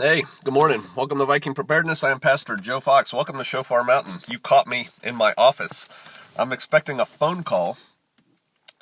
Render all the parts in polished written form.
Hey, good morning. Welcome to Viking Preparedness. I am Pastor Joe Fox. Welcome to Shofar Mountain. You caught me in my office. I'm expecting a phone call,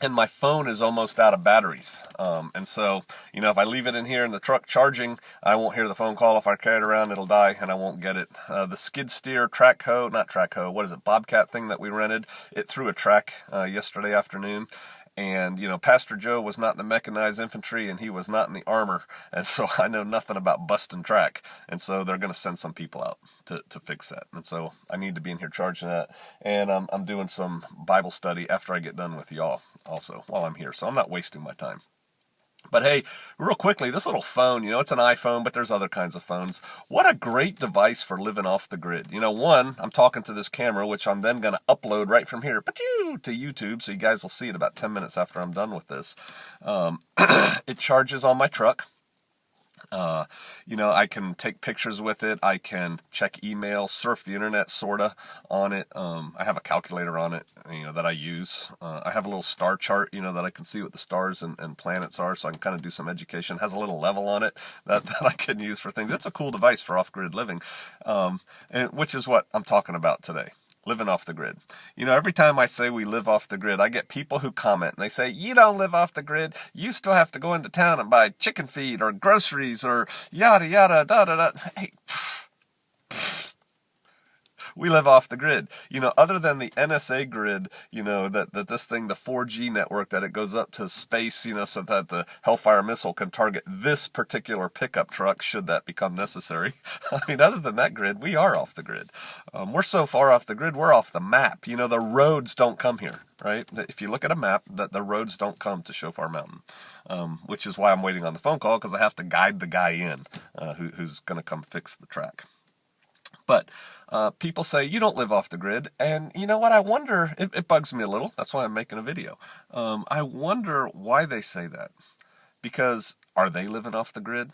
and my phone is almost out of batteries. And so, if I leave it in here in the truck charging, I won't hear the phone call. If I carry it around, it'll die, and I won't get it. The skid steer Bobcat thing that we rented, it threw a track yesterday afternoon. And, Pastor Joe was not in the mechanized infantry and he was not in the armor. And so I know nothing about busting track. And so they're going to send some people out to fix that. And so I need to be in here charging that. And I'm doing some Bible study after I get done with y'all also while I'm here. So I'm not wasting my time. But hey, real quickly, this little phone, it's an iPhone, but there's other kinds of phones. What a great device for living off the grid. One, I'm talking to this camera, which I'm then going to upload right from here to YouTube, so you guys will see it about 10 minutes after I'm done with this. It charges on my truck. I can take pictures with it. I can check email, surf the internet, sorta, on it. I have a calculator on it, that I use. I have a little star chart, that I can see what the stars and planets are, so I can kind of do some education. It has a little level on it that I can use for things. It's a cool device for off-grid living, which is what I'm talking about today. Living off the grid. Every time I say we live off the grid, I get people who comment and they say, you don't live off the grid. You still have to go into town and buy chicken feed or groceries or yada, yada, da, da, da. Hey, we live off the grid. Other than the NSA grid, that this thing, the 4G network, that it goes up to space, so that the Hellfire missile can target this particular pickup truck should that become necessary. Other than that grid, we are off the grid. We're so far off the grid, we're off the map. The roads don't come here, right? If you look at a map, the roads don't come to Shofar Mountain, which is why I'm waiting on the phone call, because I have to guide the guy in who's going to come fix the track. But people say, you don't live off the grid. And you know what? I wonder, it bugs me a little. That's why I'm making a video. I wonder why they say that. Because are they living off the grid?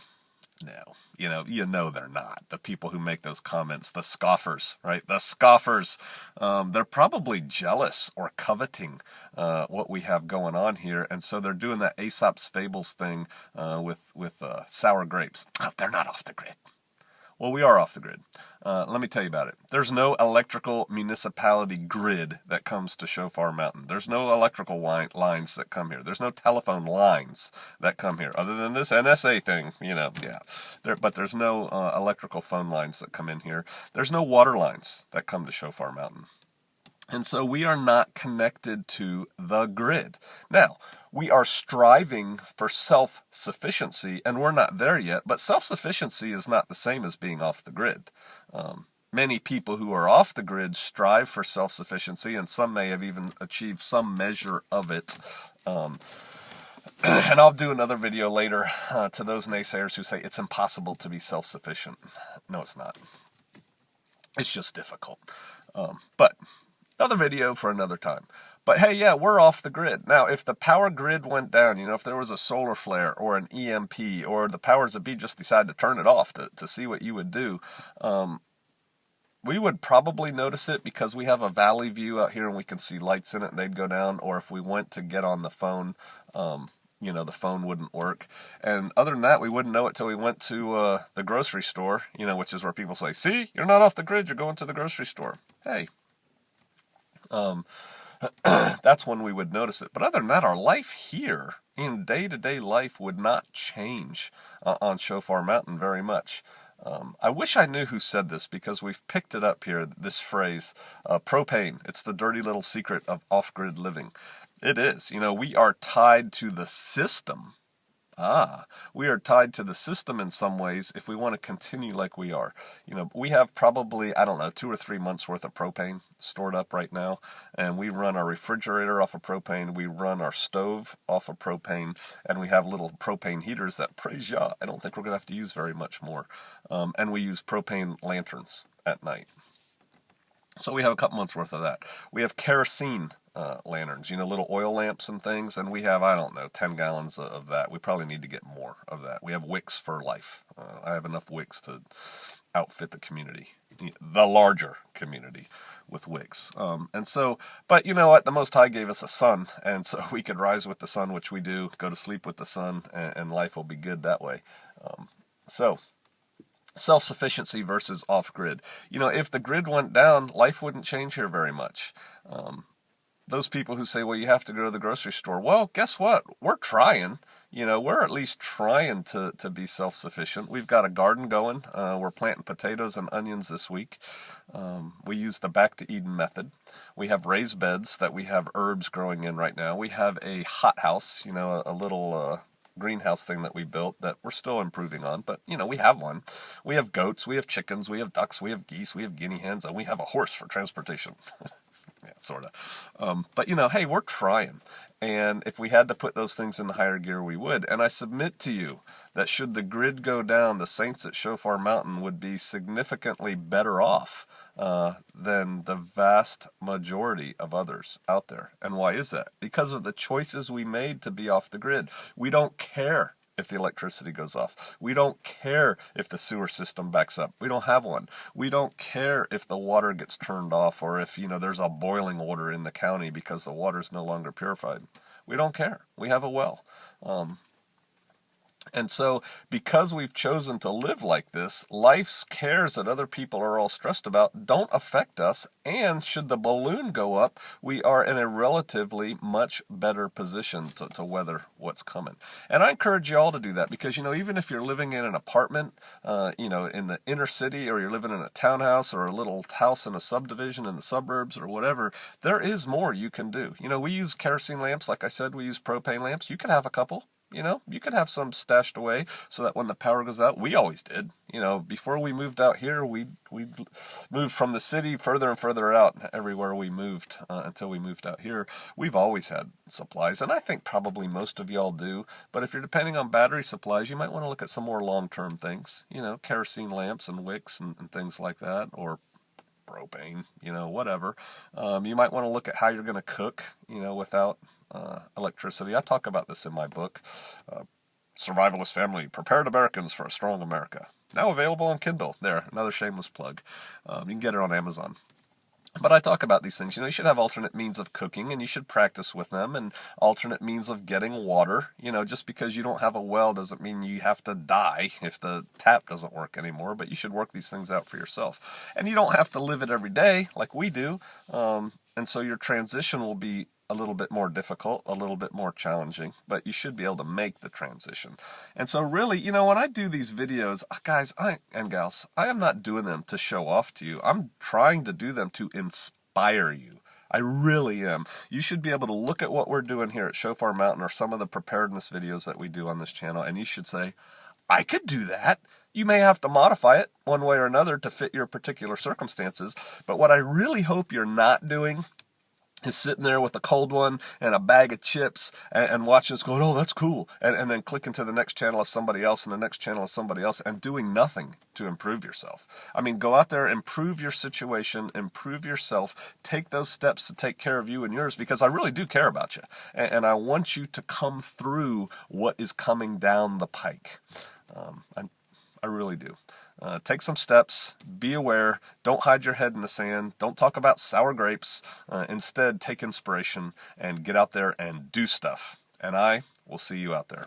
No. They're not. The people who make those comments, the scoffers, right? The scoffers, they're probably jealous or coveting what we have going on here. And so they're doing that Aesop's Fables thing with sour grapes. Oh, they're not off the grid. Well, we are off the grid. Let me tell you about it. There's no electrical municipality grid that comes to Shofar Mountain. There's no electrical lines that come here. There's no telephone lines that come here, other than this NSA thing, yeah. But there's no electrical phone lines that come in here. There's no water lines that come to Shofar Mountain. And so we are not connected to the grid. Now, we are striving for self-sufficiency, and we're not there yet, but self-sufficiency is not the same as being off the grid. Many people who are off the grid strive for self-sufficiency, and some may have even achieved some measure of it. And I'll do another video later to those naysayers who say it's impossible to be self-sufficient. No, it's not. It's just difficult. But another video for another time. But hey, yeah, we're off the grid. Now, if the power grid went down, if there was a solar flare or an EMP, or the powers that be just decide to turn it off to see what you would do, we would probably notice it because we have a valley view out here and we can see lights in it and they'd go down. Or if we went to get on the phone, the phone wouldn't work. And other than that, we wouldn't know it till we went to the grocery store, which is where people say, see, you're not off the grid, you're going to the grocery store. Hey. That's when we would notice it. But other than that, our life here, in day-to-day life, would not change on Shofar Mountain very much. I wish I knew who said this, because we've picked it up here, this phrase, propane. It's the dirty little secret of off-grid living. It is. We are tied to the system. We are tied to the system in some ways if we want to continue like we are. We have probably, 2 or 3 months worth of propane stored up right now, and we run our refrigerator off of propane, we run our stove off of propane, and we have little propane heaters that, praise Yah, I don't think we're going to have to use very much more. And we use propane lanterns at night. So we have a couple months worth of that. We have kerosene lanterns, little oil lamps and things, and we have, 10 gallons of that. We probably need to get more of that. We have wicks for life. I have enough wicks to outfit the community, the larger community, with wicks. But you know what? The Most High gave us a sun, and so we could rise with the sun, which we do, go to sleep with the sun, and life will be good that way. So self-sufficiency versus off-grid. If the grid went down, life wouldn't change here very much. Those people who say, well, you have to go to the grocery store. Well, guess what? We're trying. We're at least trying to be self-sufficient. We've got a garden going. We're planting potatoes and onions this week. We use the Back to Eden method. We have raised beds that we have herbs growing in right now. We have a hothouse, a little greenhouse thing that we built that we're still improving on, but we have one. We have goats, we have chickens, we have ducks, we have geese, we have guinea hens, and we have a horse for transportation. Yeah, sort of. But hey, we're trying. And if we had to put those things in higher gear, we would. And I submit to you that should the grid go down, the saints at Shofar Mountain would be significantly better off than the vast majority of others out there. And why is that? Because of the choices we made to be off the grid. We don't care if the electricity goes off. We don't care if the sewer system backs up. We don't have one. We don't care if the water gets turned off or if, there's a boiling order in the county because the water is no longer purified. We don't care. We have a well. And so, because we've chosen to live like this, life's cares that other people are all stressed about don't affect us, and should the balloon go up, we are in a relatively much better position to weather what's coming. And I encourage you all to do that, because, even if you're living in an apartment, in the inner city, or you're living in a townhouse, or a little house in a subdivision in the suburbs, or whatever, there is more you can do. We use kerosene lamps, like I said, we use propane lamps. You could have a couple. You could have some stashed away so that when the power goes out, we always did. Before we moved out here, we moved from the city further and further out everywhere we moved until we moved out here. We've always had supplies, and I think probably most of y'all do. But if you're depending on battery supplies, you might want to look at some more long-term things, kerosene lamps and wicks and things like that, or propane, whatever. You might want to look at how you're going to cook, without electricity. I talk about this in my book, Survivalist Family, Prepared Americans for a Strong America. Now available on Kindle. There, another shameless plug. You can get it on Amazon. But I talk about these things. You should have alternate means of cooking, and you should practice with them, and alternate means of getting water. Just because you don't have a well doesn't mean you have to die if the tap doesn't work anymore, but you should work these things out for yourself. And you don't have to live it every day like we do, and so your transition will be a little bit more difficult, a little bit more challenging, but you should be able to make the transition. And so really, when I do these videos, guys and gals, I am not doing them to show off to you. I'm trying to do them to inspire you. I really am. You should be able to look at what we're doing here at Shofar Mountain, or some of the preparedness videos that we do on this channel, and you should say, I could do that. You may have to modify it one way or another to fit your particular circumstances, but what I really hope you're not doing is sitting there with a cold one and a bag of chips and watching us going, oh, that's cool, and then clicking to the next channel of somebody else and the next channel of somebody else and doing nothing to improve yourself. I mean, go out there, improve your situation, improve yourself, take those steps to take care of you and yours, because I really do care about you, and I want you to come through what is coming down the pike. I really do. Take some steps, be aware, don't hide your head in the sand, don't talk about sour grapes, instead take inspiration and get out there and do stuff. And I will see you out there.